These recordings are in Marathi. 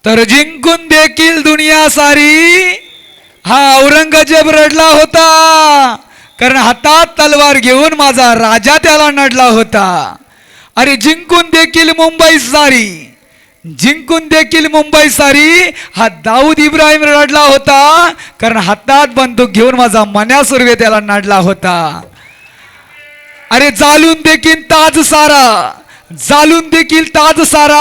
तर जिंकून देखील दुनिया सारी हा औरंगजेब रडला होता, कारण हातात तलवार घेऊन माझा राजा त्याला नडला होता. अरे जिंकून देखील मुंबई सारी, जिंकून देखील मुंबई सारी हा दाऊद इब्राहिम रडला होता, कारण हातात बंदूक घेऊन माझा मन्या सुर्वे त्याला नडला होता. अरे जालून देखील ताज सारा, जालून देखील ताज सारा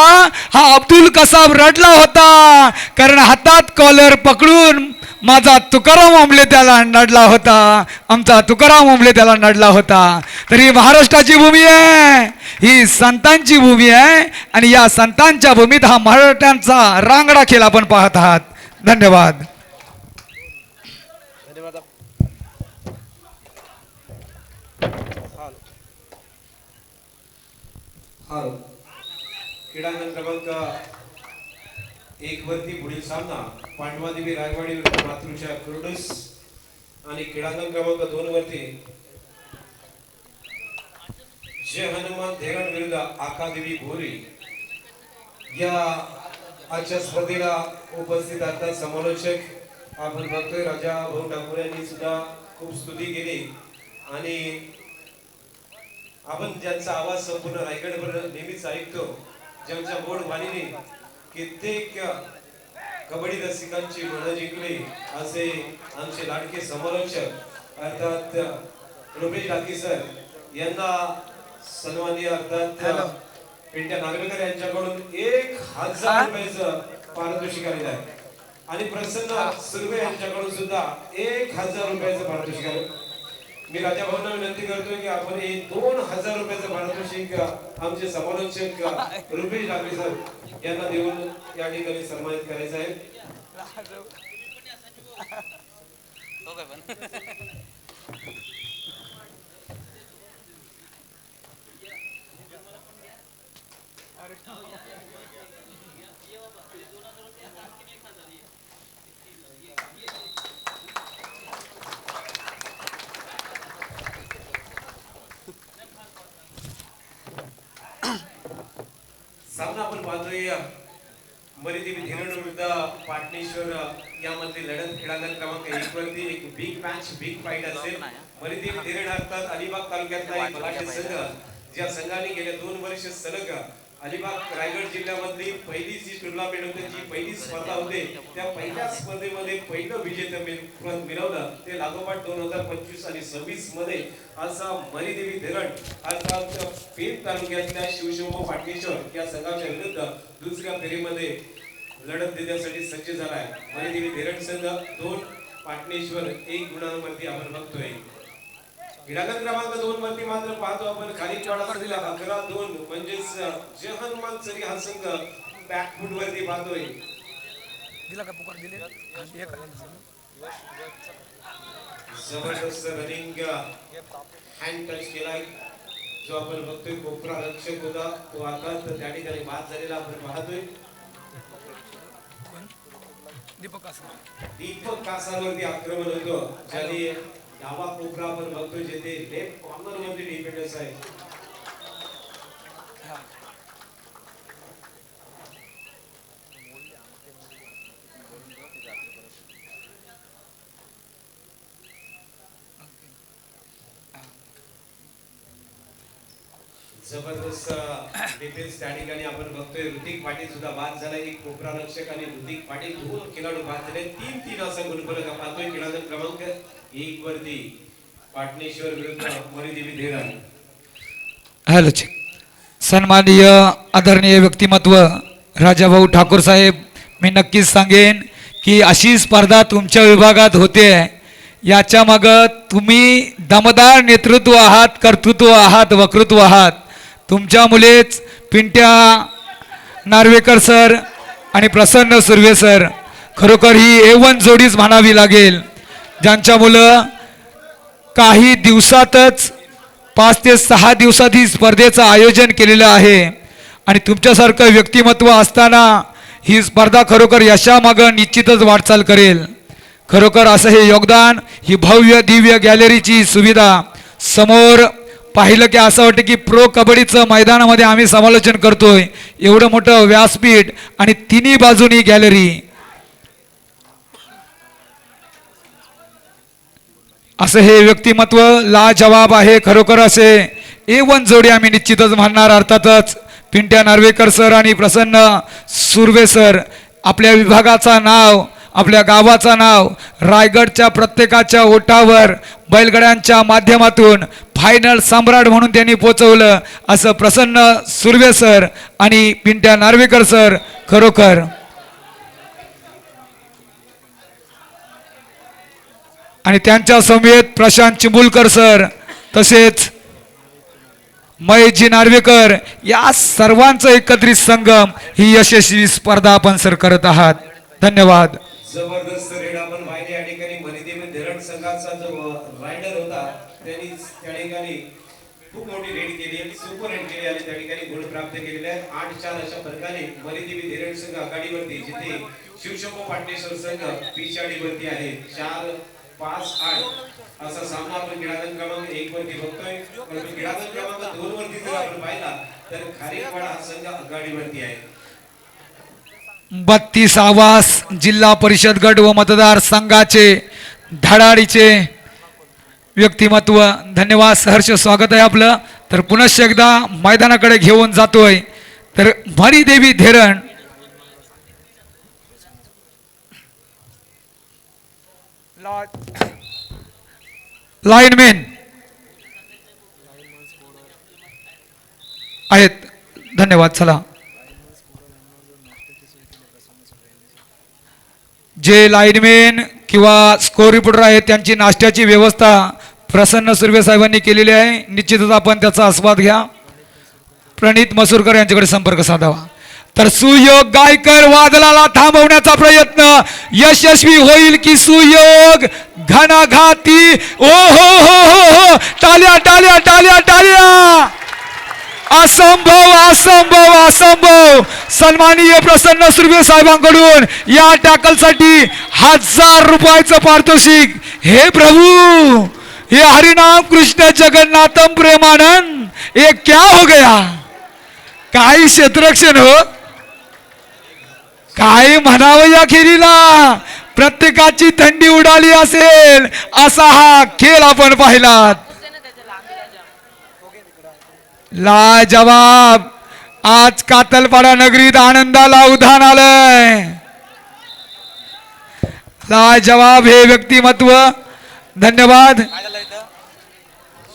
हा अब्दुल कसाब रडला होता, कारण हातात कॉलर पकडून माझा तुकाराम ओंबले त्याला नडला होता, आमचा तुकाराम ओंबले त्याला नडला होता. तर ही महाराष्ट्राची भूमी आहे, ही संतांची भूमी आहे, आणि या संतांच्या भूमीत हा मराठ्यांचा रांगडा खेळ आपण पाहत आहात. धन्यवाद. क्रीडांगण क्रमांक 1 वरती पुढील सामना पांडवादेवी रायवाडी विरुद्ध मातृशा कुर्डूस, आणि क्रीडांगण क्रमांक 2 वरती जय हनुमान धेरण विरुद्ध आकादेवी भोरी. या आजच्या स्पर्धेला उपस्थित असतात समालोचक आपण बघतोय राजा भाऊ ठाकूर यांनी सुद्धा खूप स्तुती केली, आणि आपण ज्यांचा आवाज संपूर्ण रायगडभर नेहमीच ऐकतो, ज्यांच्या गोड वाणीने कित्येक कबड्डी रसिकांची मनं जिंकली, असे आमचे लाडके समालोचक अर्थात रुपेश डाकी सर यांना सन्माननीय अर्थात पिंट्या नागवेकर यांच्याकडून 1000 रुपयाचं पारितोषिक आलेलं आहे, आणि प्रसन्न सुर्वे यांच्याकडून सुद्धा 1000 रुपयाचं पारितोषिक आहे. मी राजा भाऊंना विनंती करतोय की आपण हे 2000 रुपयाचं पारितोषिक आमचे समालोचक रुपेश डाके सर यांना देऊन या ठिकाणी सन्मानित करायचं आहे. सामना आपण पाहतोय मरिदेवी धेरण विरुद्ध पाटणेश्वर यामधली लढत क्रीडांगण क्रमांक 1 वरती एक बिग मॅच, बिग फाईट असेल. मरिदेवी धेरण अर्थात अलिबाग तालुक्यातला एक मराठी संघ, ज्या संघाने गेल्या 2 वर्ष सलग अलिबाग रायगड जिल्ह्यामधली पहिली जी टुर्नामेंट होती, जी पहिली स्पर्धा होते, त्या पहिल्या स्पर्धेमध्ये पहिलं विजेतेपद मिळवलं. ते लागोपाठ 2025 आणि 26 मध्ये असा मरिदेवी धेरण अर्थात पेठ तालुक्यातल्या शिवशंभू पाटणेश्वर या संघाच्या विरुद्ध दुसऱ्या फेरीमध्ये लढत देण्यासाठी सज्ज झालाय. मरिदेवी धेरण संघ 2, पाटणेश्वर 1 गुणांवरती आपण बघतोय. क्रीडांगण क्रमांक 2 वरती मात्र पाहतो आपण खाली पडा असलेला 11-2 म्हणजेच जय हनुमान चरी हा संघ बॅकफूट वरती पाहतोय. जबरदस्त रनिंग हँड टच केलाय, जो आपण बघतोय कोपरा रक्षक होता, तो आता त्या ठिकाणी बाद झालेला आपण पाहतोय. दीपक कासारवरती आक्रमण होतं, ज्याने डावा कोपरा आपण बघतोय, जेथे लेफ्ट कॉर्नर मध्ये डिफेंडर्स आहे. जबरदस्त डिफेन्स त्या ठिकाणी आपण बघतोय. ऋतिक पाटील सुद्धा बाद झाला, एक कोपरा रक्षक आणि ऋतिक पाटील 2 खेळाडू बाद झाले. 3-3 असा गुणफलक पाहतोय. क्रीडांगण क्रमांक 1 वरती पाटणेश्वर विरुद्ध मरिदेवी धेरण. हॅलो, सन्माननीय आदरणीय व्यक्तिमत्व राजाभाऊ ठाकूर साहेब, मी नक्कीच सांगेन की अशी स्पर्धा तुमच्या विभागात होते, याच्या मागं तुम्ही दमदार नेतृत्व आहात, कर्तृत्व आहात, वक्तृत्व आहात. तुमच्या मुलेच पिंट्या नार्वेकर सर आणि प्रसन्न सुर्वे सर खरोखर ही A1 जोडीच म्हणावी लागेल, ज्यांच्या मुलं काही दिवसातच 5 ते 6 दिवसात ही स्पर्धेचं आयोजन केलेलं आहे. आणि तुमच्यासारखं व्यक्तिमत्व असताना ही स्पर्धा खरोखर यशामागं निश्चितच वाटचाल करेल. खरोखर असं हे योगदान, ही भव्य दिव्य गॅलरीची सुविधा, समोर पाहिलं की असं वाटतं की प्रो कबड्डीचं मैदानामध्ये आम्ही समालोचन करतोय. एवढं मोठं व्यासपीठ आणि तिन्ही बाजूनी गॅलरी. असं हे व्यक्तिमत्व लाजवाब आहे खरोखर. असे A1 जोडी आम्ही निश्चितच म्हणणार. अर्थातच पिंट्या नार्वेकर सर आणि प्रसन्न सुर्वे सर आपल्या विभागाचा नाव, आपल्या गावाचा नाव रायगडच्या प्रत्येकाच्या ओठावर बैलगाड्यांच्या माध्यमातून फायनल सम्राट म्हणून त्यांनी पोचवलं. असं प्रसन्न सुर्वे सर आणि पिंट्या नार्वेकर सर खरोखर. आणि त्यांच्या समवेत प्रशांत चिंबुलकर सर तसेच महेशजी नार्वेकर या सर्वांचं एकत्रित संगम ही यशस्वी स्पर्धा आपण सर करत आहात. धन्यवाद. जबरदस्त रेड आपण पाहिले या ठिकाणी मरिदेवी धरण संघाचा जो रायडर होता त्यांनी त्या ठिकाणी खूप मोठी रेड केली आणि सुपर रेड केली आणि त्या ठिकाणी गुण प्राप्त केलेले आहेत. 8-4 अशा फरकाने मरिदेवी धरण संघ आघाडीवरती, जिथे शिवशंभू पाटणेश्वर संघ पिछाडीवरती आहे. 4-5-8 असा सामना आपण क्रीडांगण क्रमांक 1 वरती बघतोय. परंतु क्रीडांगण क्रमांक 2 वरती जर आपण पाहिला तर खारीकवाडा हा संघ आघाडीवरती आहे. 32वा जिल्हा परिषद गट व मतदार संघाचे धडाडीचे व्यक्तिमत्व. धन्यवाद. सहर्ष स्वागत आहे आपलं. तर पुनश्च एकदा मैदानाकडे घेऊन जातोय तर मरिदेवी धरण लाईनमॅन आहेत. धन्यवाद. चला, जे लाईनमॅन किंवा स्कोर रिपोर्टर आहेत त्यांची नाश्त्याची व्यवस्था प्रसन्न सुर्वे साहेबांनी केलेली आहे. निश्चितच आपण त्याचा आस्वाद घ्या. प्रणित मसूरकर यांच्याकडे संपर्क साधावा. तर सुयोग गायकर वादळाला थांबवण्याचा प्रयत्न यशस्वी होईल की सुयोग घणाघाती. ओ हो हो हो हो, टाळ्या टाळ्या टाळ्या टाळ्या. असंभव असंभव असंभव. सन्माननीय प्रसन्न सुर्वे साहेबांकडून या टॅकलसाठी 1000 रुपयाचं पारितोषिक. हे प्रभू, ये हरिनाम कृष्ण जगन्नाथम प्रेमानंद, ये क्या हो गया. काय क्षेत्ररक्षण हो, काय म्हणावं या खेळीला. प्रत्येकाची थंडी उडाली असेल असा हा खेळ आपण पाहिलात. लाजवाब. आज कातलपाडा नगरीत आनंदाला उधाण आलंय. लाजवाब हे व्यक्तिमत्व. धन्यवाद.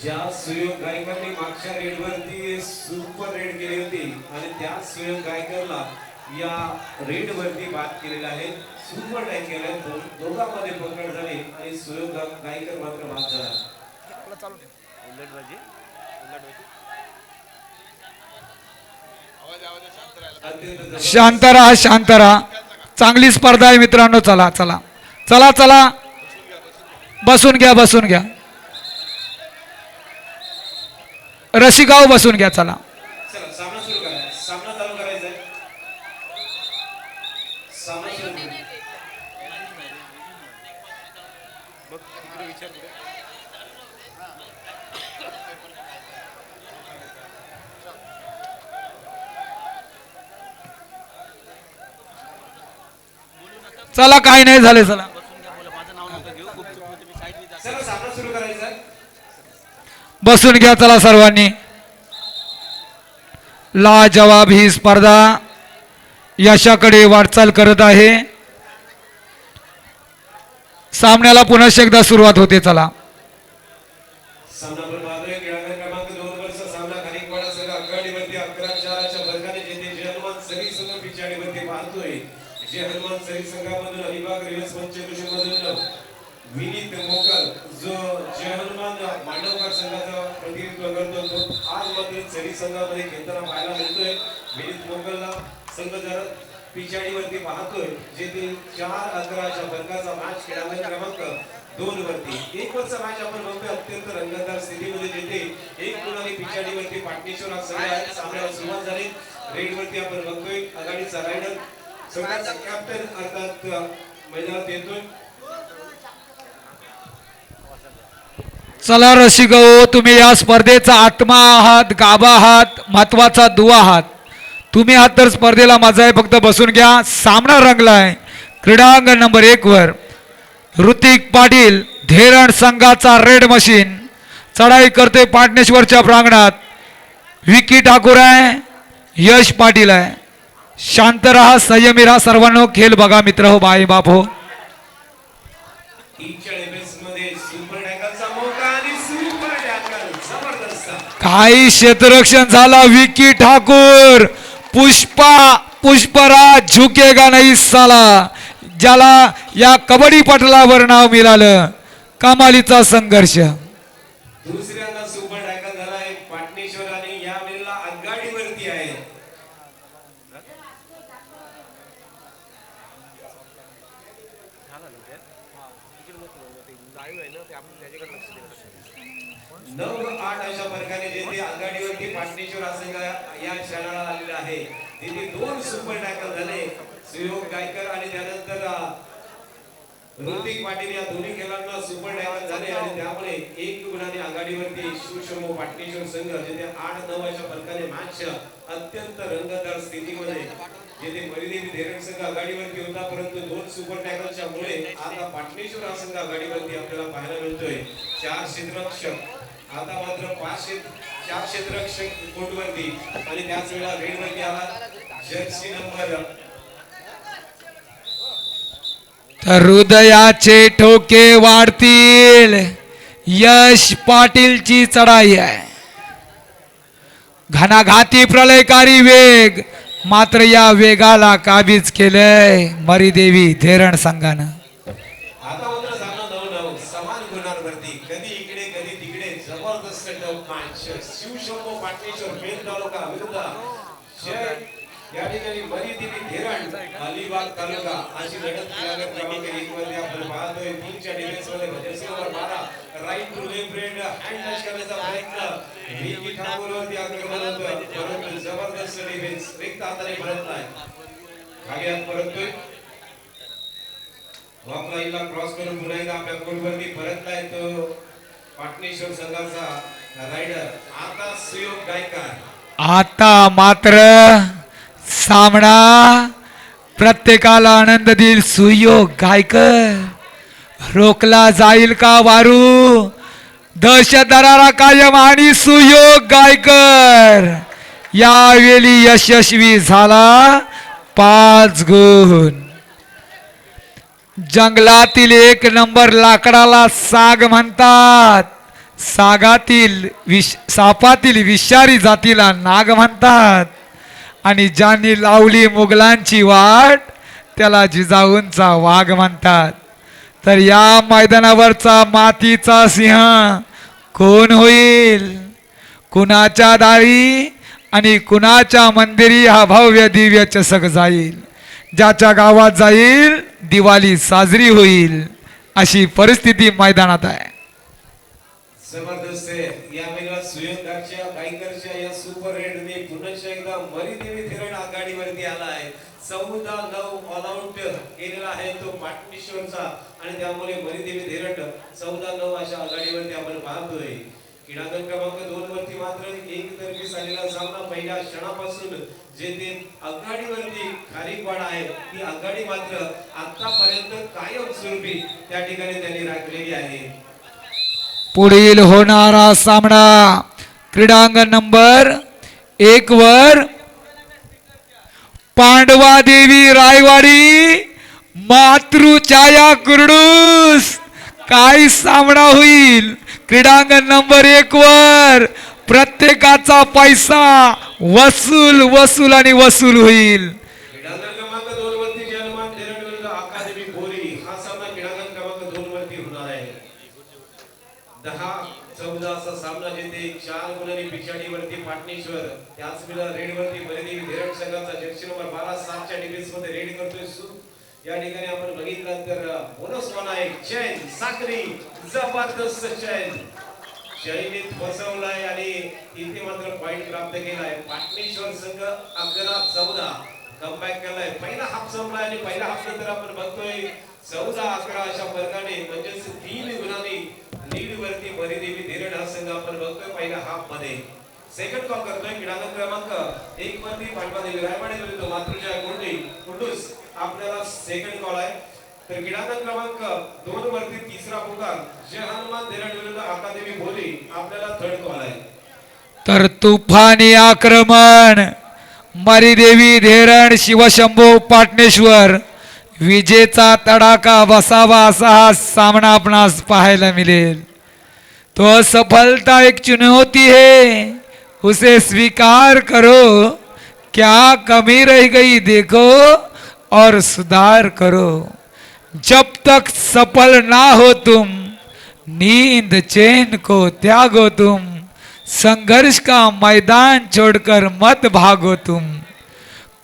ज्या सुयोग गायकरने मागच्या रेड वरती सुपर रेड केली होती आणि त्या सुयोग गायकरला या रेड वरती बाद केलेला आहे. सुपर टाइम केलाय. दोघांमध्ये पकड झाली आणि सुयोग गायकर मात्र बाद झाला. शांत राहा, शांत राहा. चांगली स्पर्धा आहे मित्रांनो. चला चला चला चला, बसून घ्या, बसून घ्या. रसिकाव बसून घ्या. चला, चला सामना सुरू करा. सामना चालू करायचा आहे. सामना सुरू करा. चला, काही नाही झाले. चला, चला सामना सुरू करायचा आहे. बसून घ्या. चला सर्वांनी. लाजवाब ही स्पर्धा यशाकडे वाटचाल करत आहे. सामन्याला पुन्हा एकदा सुरुवात होते. चला, सामना पण पाहतोय. क्रीडांगण क्रमांक 2 वरचा सामना खारीकवाडा संघ आघाडीवरती 11-4 अशा फरकाने जिथे जय हनुमान सरी संघ पिछाडीवरती पाहतोय. जय हनुमान सरी संघामधून अलिबाग रिव्हर्स पंचकृषी मधून विनीत मोकल जो जय हनुमान मांडवकर संघाचं प्रतिनिधित्व करतो, तो आज मात्र सरी संघामध्ये खेळताना पाहायला मिळतोय. विनीत मोकलला संघ जर पिछाडीवरती पाहतोय, जिथे 4-11 अशा फरकाचा मॅच क्रीडांगण क्रमांक 2 वरती. एक वरचा मॅच आपण बघतोय अत्यंत रंगतदार स्थितीमध्ये, जिथे एक गुणाने पिछाडीवरती पाटणेश्वर हा संघ आहे. सामन्याला सुरुवात झाली. रेड वरती आपण बघतोय आघाडीचा रायडर संघाचा कॅप्टन अर्थात मैदानात येतोय. चला रसिक हो, तुम्ही या स्पर्धेचा आत्मा आहात, गाभा आहात, महत्वाचा दुवा आहात. तुम्ही आहात तर स्पर्धेला मजा आहे. फक्त बसून घ्या. सामना रंगलाय क्रीडांगण नंबर 1 वर. ऋतिक पाटील धेरण संघाचा रेड मशीन चढाई करते पाटणेश्वरच्या प्रांगणात. विकी ठाकूर आहे, यश पाटील आहे. शांत राहा, संयमी राहा. सर्वांनो खेळ बघा मित्र हो, बाई बाप हो. टीचर इव्हेंट्स मध्ये सुपर टॅकलचा मौका आणि सुपर टॅकल जबरदस्त. काही क्षेत्ररक्षण झाला. विकी ठाकूर पुष्पराज झुकेगा नाही साला, ज्याला या कबड्डी पटलावर नाव मिळालं. कमालीचा संघर्ष. दुसऱ्यांदा सुपर टॅकल झालाय पाटणेश्वर आणि या वेळेला आघाडीवरती आहे. नऊ आठ अशा प्रकारे जेथे आघाडीवरती पाटणेश्वर हा संघ या क्षणाला आलेला आहे. तिथे 2 सुपर टॅकल झाले. सुयोग गायकर आणि त्यानंतर ऋतिक पाटील या दोन्ही खेळाडूंना सुपर टॅकल झाले आणि त्यामुळे 1 गुणाने आघाडीवरती शिवशंभू पाटणेश्वर संघ जेथे 8-9 अशा प्रकारे मॅच अत्यंत रंगतदार स्थितीमध्ये जेथे मरिदेवी धेरण संघ आघाडीवरती होता, परंतु 2 सुपर टॅकलच्या मुळे आता पाटणेश्वर हा संघ आघाडीवरती आपल्याला पाहायला मिळतोय. 4 क्षेत्ररक्षक आता मात्र 4 क्षेत्ररक्षक कोर्टवरती आणि त्याच वेळेला रेडवरती आला जर्सी नंबर. तर हृदयाचे ठोके वाढतील. यश पाटीलची चढाई आहे. घणाघाती प्रलयकारी वेग, मात्र या वेगाला काबीज केलंय मरिदेवी धेरण संघानं. आता मात्र सामना 9-9 समान गुणांवरती, कधी इकडे कधी तिकडे जबरदस्त टफ मॅच. शिवशंभू पाटणेश्वर पेन तालुका विरुद्ध या ठिकाणी मरिदेवी धेरण अलिबाग तालुका अशी लढत क्रमांक 1 मध्ये आपण पाहतोय. टीमच्या डिफेन्स मध्ये jersey number 12 right to left hand touch करण्याचा प्रयत्न विकी ठाकूर वरती आक्रमण होतं, परंतु जबरदस्त डिफेन्स रिक्त हाताने परतलाय. खाली हात परततोय. वॉक लाईनला क्रॉस करून पुन्हा एकदा आपल्या कोर्टवरती परतलाय तो पाटणेश्वर संघाचा रायडर. आता सुयोग गायकर. आता मात्र सामना प्रत्येकाला आनंद देईल. सुयोग गायकर रोखला जाईल का वारू? दहशतदाराला कायम आणि सुयोग गायकर यावेळी यशस्वी झाला. 5 गुण. जंगलातील 1 नंबर लाकडाला साग म्हणतात. सापातील विषारी जातीला नाग म्हणतात. आणि ज्यांनी लावली मुघलांची वाट त्याला जिजाऊंचा वाघ म्हणतात. तर या मैदानावरचा मातीचा सिंह कोण होईल? कुणाच्या दारी आणि कुणाच्या मंदिरी हा भव्य दिव्य चषक जाईल? ज्याच्या गावात जाईल दिवाळी साजरी होईल, अशी परिस्थिती मैदानात आहे. जबरदस्त आहे. या वेळेला सुयोगच्या गायकरच्या या सुपर रेडने पुन्हा एकदा मरिदेवी धेरण आघाडीवरती आलाय. 14-9 ऑल आउट केलेला आहे तो पाटणेश्वरचा आणि त्यामुळे मरिदेवी धेरण 14-9 अशा आघाडीवरती आपण पाहतोय. क्रीडांगण क्रमांक 2 वरती मात्र एकतर्फी झालेला सामना पहिल्या क्षणापासून जेथे आघाडीवरती खारीकवाडा आहे ती आघाडी मात्र आतापर्यंत कायम स्वरूपी त्या ठिकाणी त्यांनी राखलेली आहे. पुढील होणारा सामना क्रीडांगण नंबर 1 वर पांडवा देवी रायवाडी मातृछाया कुर्डूस. काय सामना होईल? क्रीडांगण नंबर 1 वर प्रत्येकाचा पैसा वसूल आणि वसूल होईल. क्रीडांगण क्रमांक 2 वरती जन्मान धेरण विरुद्ध अकादमी बोरी हा सामना क्रीडांगण क्रमांक 2 वरती होणार आहे. 10-14 असा सामना जेथे 4 गुणांनी पिछाडीवरती पाटणेश्वर, त्याच वेळेला रेडवरती मरिदेवी धेरण संघाचा जर्सी नंबर 12 7च्या डिफेन्स मध्ये रेड करतोय. या ठिकाणी आपण बघितलं तर बोनस वन आहे चैन साखरी. जबरदस्त चैन शैलीत बसवलाय आणि इथे मात्र पॉइंट प्राप्त केलाय. पाटणेश्वर संघ 11-14 कमबॅक केलाय. पहिला हाफ संपलाय आणि पहिल्या हाफ नंतर आपण बघतोय 14-11 अशा फरकाने म्हणजे 3 गुणांनी दीड वरती मरिदेवी धीरण हा संघ आपण बघतोय पहिल्या हाफ मध्ये. सेकंड कॉल करतोय क्रीडांगण क्रमांक 1 वरती पाटवादेवी रायवाडे विरुद्ध मातृजय गुंडी कुंडूस. आपल्याला सेकंड कॉल आहे. तर क्रीडांगण क्रमांक 2 वरती तिसरा पुकार जय हनुमान धीरण विरुद्ध अकादेमी भोली. आपल्याला थर्ड कॉल आहे. तर तुफानी आक्रमण मरिदेवी धीरण शिवशंभू पाटणेश्वर विजेचा तडाखा बसावा असा हा सामना आपणास पाहायला मिळेल. तो सफलता एक चुनौती है, उसे स्वीकार करो. क्या कमी रह गई देखो और सुधार करो. जब तक सफल ना हो तुम, नींद चैन को त्यागो तुम. संघर्ष का मैदान छोड़कर मत भागो तुम.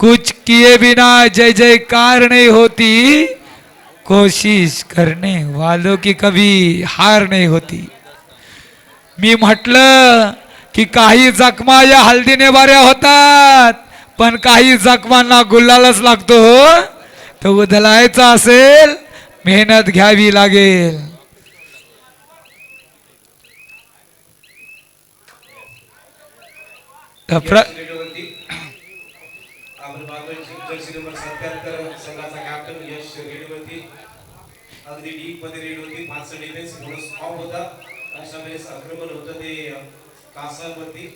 कुछ किए बिना जय जयकार नहीं होती. कोशिश करने वालों की कभी हार नहीं होती. मी म्हटलं की काही जखमा या हल्दीने बऱ्या होतात, पण काही जखमांना गुलालच लागतो. तो उधलायचा असेल मेहनत घ्यावी लागेल. रेडिओवरती आपण पाहतोय जर्सी नंबर 77 संघाचा कॅप्टन यश रेडिओवरती अगदी डीप मध्ये रेडिओवरती 5 डिफेन्स बोनस ऑफ होता. अशा वेळेस आक्रमण होतं ते कासावरती.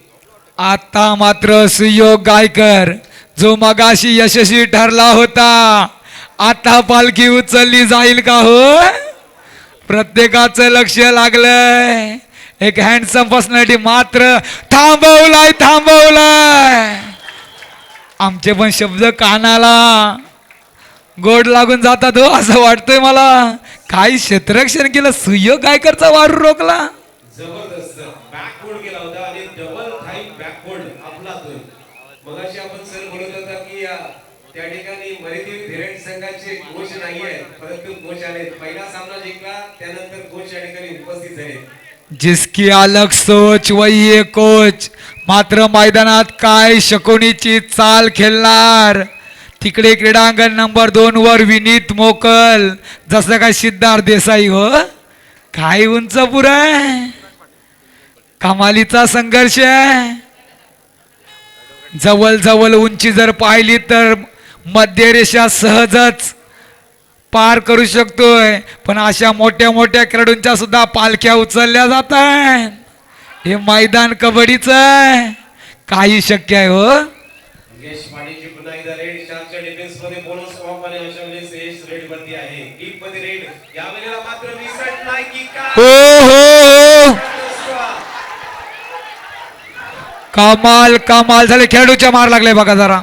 आता मात्र सुयोग गायकर जो मगाशी यशस्वी ठरला होता, आता पालखी उचलली जाईल का हो. प्रत्येकाचं लक्ष लागलंय. एक हँडसम पर्सनॅलिटी मात्र थांबवलाय. आमचे पण शब्द कानाला गोड लागून जातात हो असं वाटतंय मला. काही क्षेत्ररक्षण केलं, सुयोग गायकरचा वारू रोखला. जबरदस्त बॅकवर्ड गेला होता आणि डबल थाई बॅकवर्ड आपला तो. मगाशी आपण सर बोलत होता की त्या ठिकाणी मरिदेवी धीरण संघाचे कोच नाहीये, परंतु कोच आले. पहिला सामना जिंकला, त्यानंतर कोच या ठिकाणी उपस्थित झाले. जिसकी अलग सोच वही है कोच. मात्र मैदानात काय शकुनीची चाल खेळणार. तिकडे क्रीडांगण नंबर 2 वर विनीत मोकल, जसं काय सिद्धार्थ देसाई हो. काय उंच पुरा कमालीचा संघर्ष आहे. जवळ जवळ उंची जर पाहिली तर मध्यरेषा सहजच पार करू शकतोय, पण अशा मोठ्या मोठ्या खेळाडूंच्या सुद्धा पालख्या उचलल्या जात आहेत. हे मैदान कबड्डीचं आहे, काही शक्य आहे हो. यश पाटीलची पुन्हा एकदा रेड शार्कच्या डिफेन्स मध्ये बोनस ऑफ आणि अशा वेळेस यश रेड वरती आहे. डीप मध्ये रेड या वेळेला मात्र विसट नाही की हो. कमाल कमाल झाले. खेळाडूच्या मार लागले बघा जरा.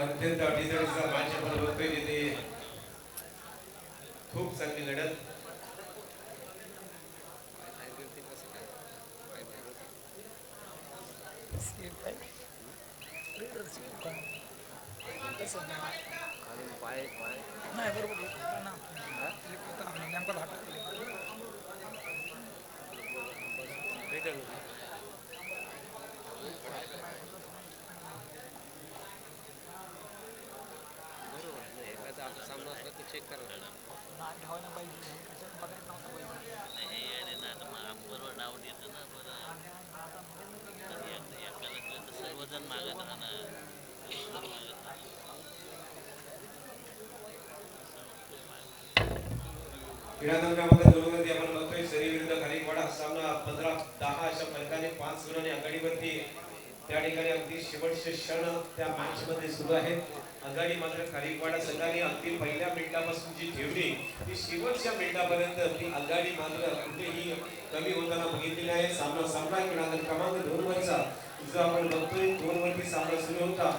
अत्यंत अटीतटीचा मॅच आपण बघतोय तिथे. खूप चांगली लढत. क्रीडांगण क्रमांक 2 मध्ये आपण बघतोय सरी विरुद्ध खालीपाडा सामना 15-10 अशा फरकाने संघाने 5 गुणांनी आघाडीवरती त्या ठिकाणी अगदी शेवटचे क्षण त्या मॅच मध्ये सुरू आहेत. आघाडी मात्र खारीकवाडा संघाने अगदी पहिल्या मिनिटापासून जी ठेवली ती शेवटच्या मिनिटापर्यंत ती आघाडी मात्र कुठेही कमी होताना बघितलेली आहे. सामना संपला. खेळाडू क्रमांक 2 वरचा जो आपण बघतोय 2 वरती सामना सुरू होता.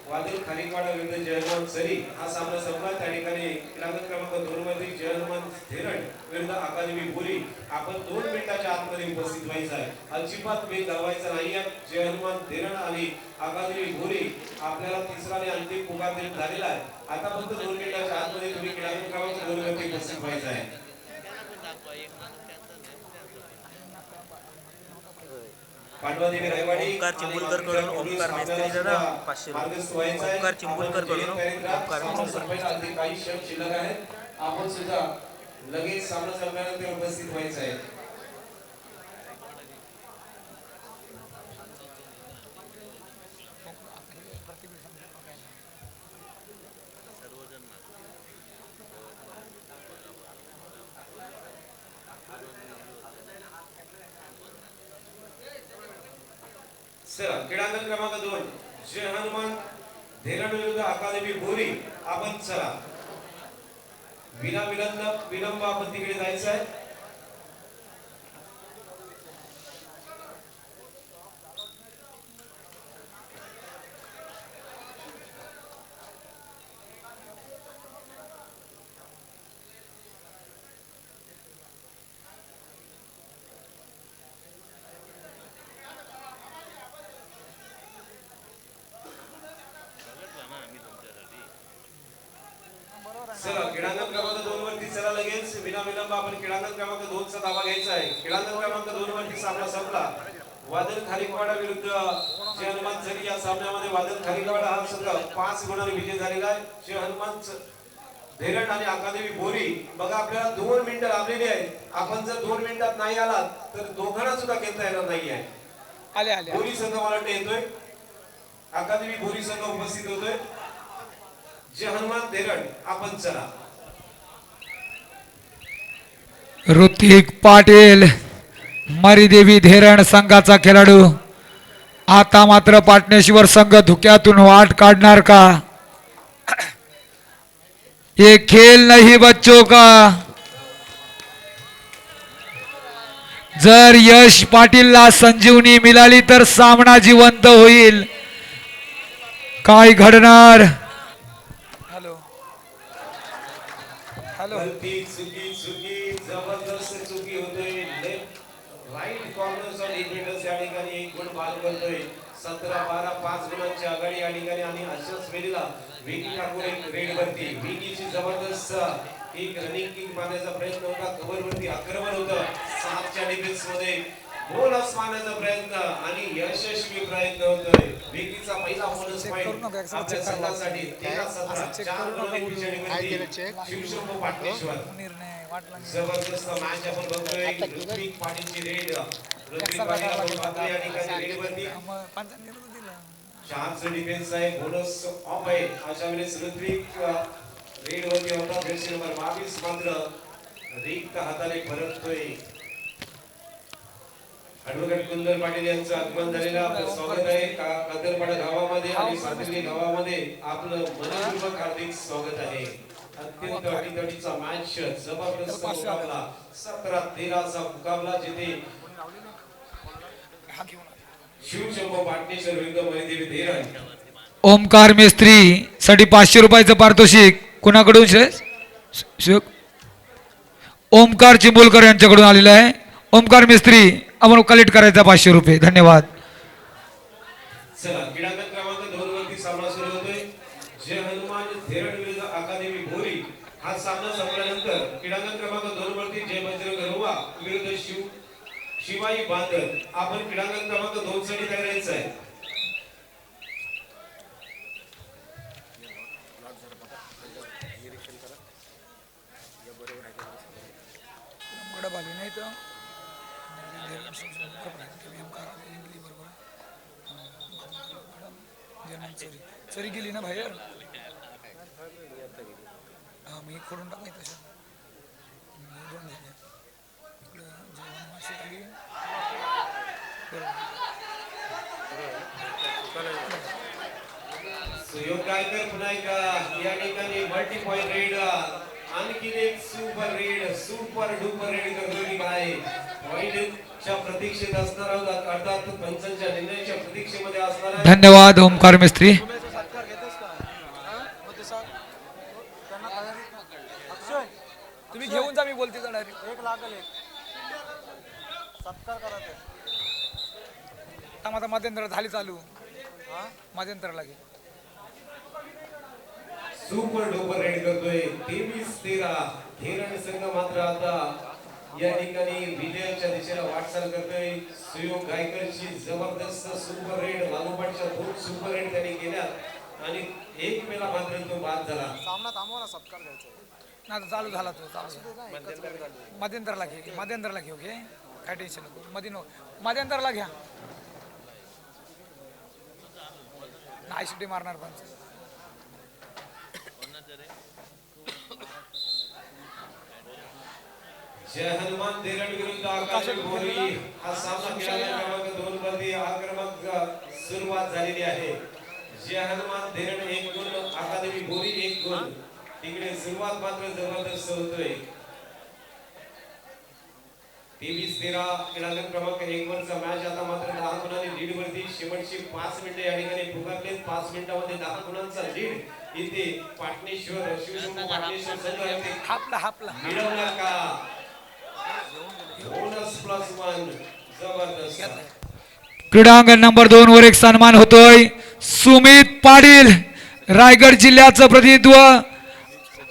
वादळ खारीकवाडा विरुद्ध जयहनुमान सरी हा सामना संपला. त्या ठिकाणी खेळाडू क्रमांक 2 वरती जयहनुमान धेरड विरुद्ध अकादमी बोरी. आपण 2 मिनिटाच्या आतमध्ये उपस्थित व्हायचं आहे. अजिबात वेळ गमावायचा नाहीये. जयहनुमान धेरड आणि अकादमी बोरी आपल्याला तिसरा आणि अंतिम पुकार देण्यात झालेला आहे. आता फक्त 2 मिनिटाच्या आतमध्ये तुम्ही खेळाडू क्रमांक 2 वरती उपस्थित व्हायचं आहे. पांडवादेवी रायवाडी ओमकार चिंबुलकर कडून ओमकार मेस्त्री दादा 500 ओमकार चिंबुलकर कडून ओमकार मेस्त्री अगदी काही क्षण शिल्लक आहेत. आपण सुद्धा लगेच सामना संपल्यानंतर उपस्थित व्हायचं आहे. चला क्रीडांगण क्रमांक 2 जय हनुमान धेरड विरुद्ध अकादमी बोरी. आपण चला विलंब आपण तिकडे जायचं आहे. चला क्रीडांगण क्रमांक 2 वरती चला लगेच विलंब आपण क्रीडांगण क्रमांक 2 चा धावा घ्यायचा आहे. क्रीडांगण क्रमांक 2 वरती सामना संपला. वादळ खारीकवाडा विरुद्ध जय हनुमान सरी या सामन्यामध्ये वादळ खारीकवाडा हा संघ 5 गुणांनी विजय झालेला आहे. जय हनुमान धेरड आणि अकादमी बोरी बघा आपल्याला 2 मिनिटं लाभलेली आहेत. आपण जर 2 मिनिटात नाही आलात तर दोघांना सुद्धा घेता येणार नाही आहे. आले बोरी संघ मला वाटतं येतोय. अकादमी बोरी संघ उपस्थित होतोय. जय हनुमान धेरड आपण चला. ऋतिक पाटील मरीदेवी धेरण संघाचा खेळाडू. आता मात्र पाटणेश्वर संघ धुक्यातून वाट काढणार का? ये खेल नहीं बच्चों का. जर यश पाटीलला संजीवनी मिळाली तर सामना जिवंत होईल. काय घडणार? गलती चुकी जबरदस्त चुकी होते. Left right corner on defenders या ठिकाणी एक गुण बाद करतोय. 17-12 5 गुणांची आघाडी या ठिकाणी आणि अशाच वेळेला विकी ठाकूर एक रेड वरती. विकीची जबरदस्त एक रनिंग किक मारण्याचा प्रयत्न होता. कव्हर वरती आक्रमण होतं. 7च्या डिफेन्स मध्ये बोनस मारण्याचा प्रयत्न आणि यशस्वी प्रयत्न होतोय. विकीचा पहिला बोनस पॉइंट आपल्या संघासाठी 13-17 4 गुणांनी पिछाडीवरती शिवशंभू पाटणेश्वर. जबरदस्त मॅच आपण बघतोय. ऋत्विक पाटीलची रेड. ऋत्विक पाटील आपण पाहतोय या ठिकाणी रेड वरती 4चं डिफेन्स आहे. बोनस ऑफ आहे. अशा वेळेस ऋत्विक रेड वरती होता. जर्सी नंबर 22 मात्र रिक्त हाताने परततोय. ॲडव्होकेट कुंदन पाटील यांचं आगमन झालेलं आपलं स्वागत आहे. कातरपाडा गावामध्ये आणि सातर्ली गावामध्ये आपलं मनपूर्वक हार्दिक स्वागत आहे. अत्यंत अटीतटीचा मॅच जबरदस्त मुकाबला 17-13 मुकाबला जिथे शिवशंभू पाटणेश्वर विरुद्ध मरीदेवी धेरड. ओमकार मेस्त्री साठी 500 रुपयाचं पारितोषिक कुणाकडून? ओमकार चिंबुलकर यांच्याकडून आलेलं आहे. ओमकार मेस्त्री आपण कलेक्ट करायचा 500 रुपये. धन्यवाद. चला क्रीडांगण क्रमांक 2 वरती सामना सुरू होतोय. जय हनुमान धेरड विरुद्ध अकादमी बोरी. हा सामना संपल्यानंतर क्रीडांगण क्रमांक 2 वरती जय बजरंग रुवा विरुद्ध शिवाई बांदर. आपण क्रीडांगण क्रमांक 2 साठी तयार राहायचं आहे. सरी गेली ना बाहेर. मी खोडून टाकायचं तसं. सुयोग गायकर पुन्हा एकदा या ठिकाणी मल्टी पॉइंट रेड आणखी एक super red super duper red करतोय काय पॉइंटच्या प्रतीक्षेत असणार आहोत अर्थात पंचांच्या निर्णयाच्या प्रतीक्षेमध्ये असणार आहे. धन्यवाद ओमकार मिस्त्री. तुम्ही घेऊन जा, मी बोलते डायरेक्ट. एक लागल एक सत्कार करा ते. आता मध्यंतर झाली चालू, मध्यंतरला घे. सुपर डुपर रेड करतोय 23-13 धीरण संघ मात्र आता या ठिकाणी विजयाच्या दिशेला वाटचाल करतोय. सुयोग गायकरची जबरदस्त सुपर रेड लागोपाठच्या 2 सुपर रेड त्यांनी केल्या आणि एक मेला मात्र तो बाद झाला. सामना थांबवा ना, सत्कार घ्यायचा. ना चालू झाला तो, मध्यंतरला घे, मध्यंतरला घेऊ घे, काय टेन्शन नको. मध्यंतरला घ्या, नाही सुट्टी मारणार पण. जय हनुमान धीरण विरुद्ध आकाश गोरी हा सामना खेळायला क्रमांक 2 मध्ये आक्रमक सुरुवात झालेली आहे. जय हनुमान धीरण 1 गुण, अकादमी गोरी 1 गुण. तिकडे सुरुवात मात्र जबरदस्त होतोय. 23-13 खेळाडू क्रमांक 1 वरचा मॅच आता मात्र 10 गुणांनी लीड वरती. शेवटची 5 मिनिटे या ठिकाणी पुकारले. 5 मिनिटांमध्ये 10 गुणांचा लीड इथे पाटणेश्वर शिवशंभू पाटणेश्वर संघ येथे हापला मिळवणार का? बोनस +1 जबरदस्त. क्रीडांगण नंबर 2 वर एक सन्मान होतोय. सुमित पाटील रायगड जिल्ह्याचं प्रतिनिधित्व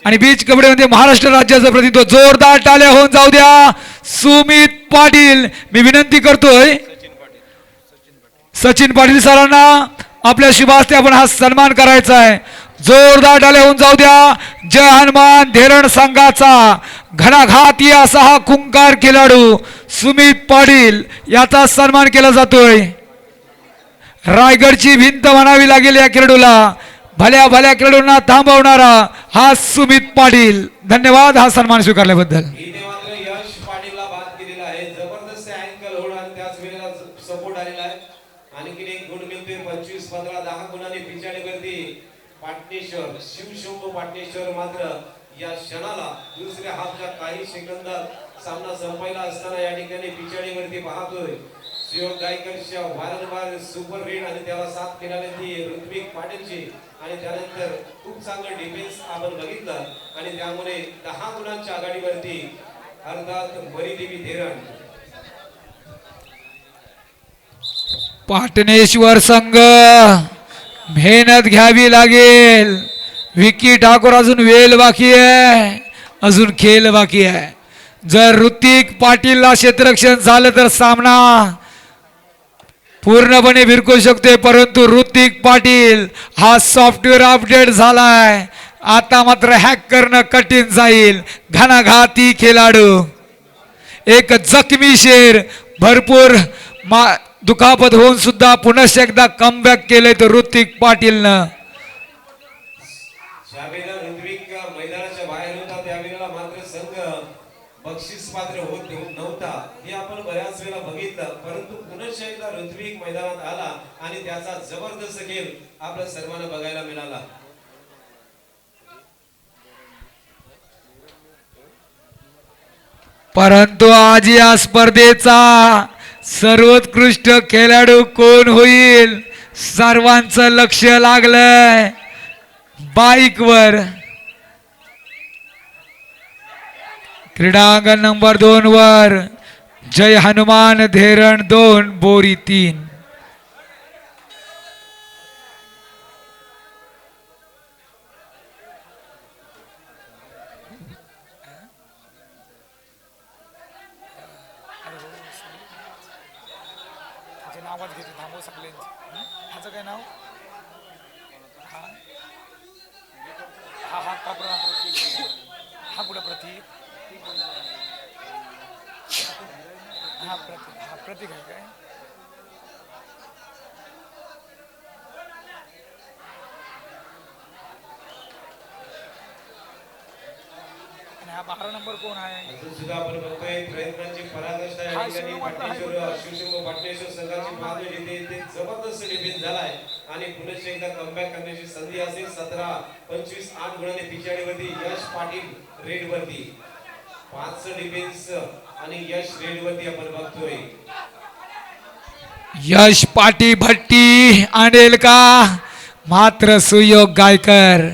आणि बीच कबड्डीमध्ये महाराष्ट्र राज्याचं प्रतिनिधित्व. जोरदार टाळ्या होऊन जाऊ द्या सुमित पाटील. मी विनंती करतोय सचिन पाटील सरांना आपल्या शुभास्ते आपण हा सन्मान करायचा आहे. जोरदार टाळ्या होऊन जाऊ द्या. जय हनुमान धेरण संघाचा घणाघाती असा हा कुंकार खेळाडू सुमित पाटील याचा सन्मान केला जातोय. रायगडची भिंत म्हणावी लागेल या खेळाडूला. भल्या भल्या खेळाडूंना थांबवणारा हा सुमित पाटील. धन्यवाद हा सन्मान स्वीकारल्याबद्दल. इथे मात्र यश पाटीलला बाद केलेला आहे. जबरदस्त अँकल होड आणि त्याच वेळेला सपोर्ट आलेला आहे. आणखी एक गुण मिळतोय 25-15 10 गुणांनी पिछाडीवरती पाटणेश्वर शिवशंभू पाटणेश्वर मात्र या क्षणाला दुसऱ्या हाफच्या काही सेकंदात सामना संपायला असताना या ठिकाणी पिछाडीवरती पाहतोय. सुयोग गायकरच्या वारंवार सुपर रेड आणि त्याला साथ केल्याने ती ऋत्विक पाटीलची आणि त्यानंतर खूप चांगलं डिफेन्स आपण बघितलं आणि त्यामुळे 10 गुणांच्या आघाडीवरती अर्थात मरीदेवी धेरण. पाटणेश्वर संघ मेहनत घ्यावी लागेल. विकी ठाकूर अजून वेल बाकी आहे, अजून खेळ बाकी आहे. जर ऋतिक पाटीलला क्षेत्ररक्षण झालं तर सामना पूर्णपणे भिरकू शकते. परंतु ऋतिक पाटील हा सॉफ्टवेअर अपडेट झालाय. आता मात्र हॅक करणं कठीण जाईल. घणाघाती खेळाडू, एक जखमी शेर, भरपूर दुखापत होऊन सुद्धा पुन्हा एकदा कमबॅक केलंय तर ऋतिक पाटीलनं. ज्यावेळेला ऋत्विक मैदानाच्या बाहेर होता त्यावेळेला मात्र संघ बक्षीस पात्र होत नव्हता हे आपण बऱ्याच वेळा बघितलं. परंतु पुन्हा एकदा ऋत्विक मैदानात आला आणि त्याचा जबरदस्त खेळ आपल्या सर्वांना बघायला मिळाला. परंतु आज या स्पर्धेचा सर्वोत्कृष्ट खेळाडू कोण होईल सर्वांचं लक्ष लागलंय बाईकवर. क्रीडांगण नंबर 2 वर जय हनुमान धेरण 2 बोरी 3. नावाच घेते थांबव सगळे. ह्याचं काय नाव? हा हा कापरा हा कुठं प्रतीक? हा प्रतीक आहे काय? आणि हा 12 नंबर कोण आहे अजून सुद्धा आपण बघतोय प्रयत्नांची पराकाष्ठा या ठिकाणी पाटणेश्वर शिवशंभू पाटणेश्वर संघाची मागणी जिथे ते जबरदस्त डिफेन्स झालाय आणि पुन्हा एकदा कमबॅक करण्याची संधी असेल 17-25 8 गुणांनी पिछाडीवरती यश पाटील रेड वरती 5 डिफेन्स आणि यश रेड वरती आपण बघतोय यश पाटी भट्टी आणेल का मात्र सुयोग गायकर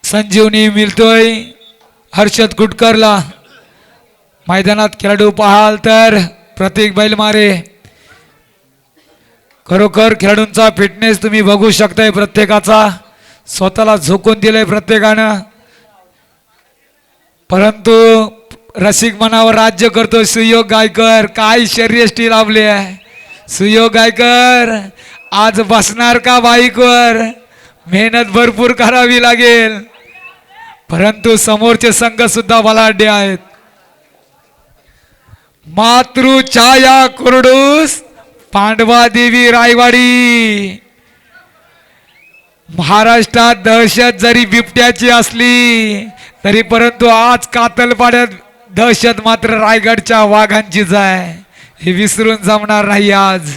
संजीवनी मिळतोय हर्षद कुटकरला मैदानात खेळाडू पाहाल तर प्रतीक बैलमारे खरोखर खेळाडूंचा फिटनेस तुम्ही बघू शकताय प्रत्येकाचा स्वतःला झोकून दिलंय प्रत्येकानं परंतु रसिक मनावर राज्य करतो सुयोग गायकर काय शर्यष्टी लाभले आहे सुयोग गायकर आज बसणार का बाईकवर मेहनत भरपूर करावी लागेल परंतु समोरचे संघ सुद्धा बलाढ्य आहेत मातृ छाया कुरडूस पांडवा देवी रायवाडी महाराष्ट्रात दहशत जरी बिबट्याची असली तरी परंतु आज कातलपाड्यात दहशत मात्र रायगडच्या वाघांचीच आहे हे विसरून जमणार नाही आज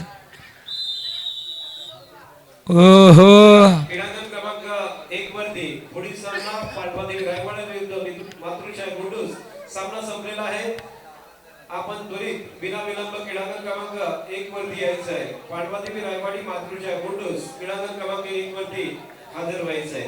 ओहो क्रीडांगण क्रमांक 1 वरती पुढील सामना पांडवादेवी रायवाडा विरुद्ध मातृछाया गुंडूस सामना संपलेला आहे आपण त्वरित बिना विलंब क्रीडांगण क्रमांक 1 वरती यायचं आहे पांडवादेवी रायवाडी मातृछाया गुंडूस क्रीडांगण क्रमांक 1 वरती हजर व्हायचं आहे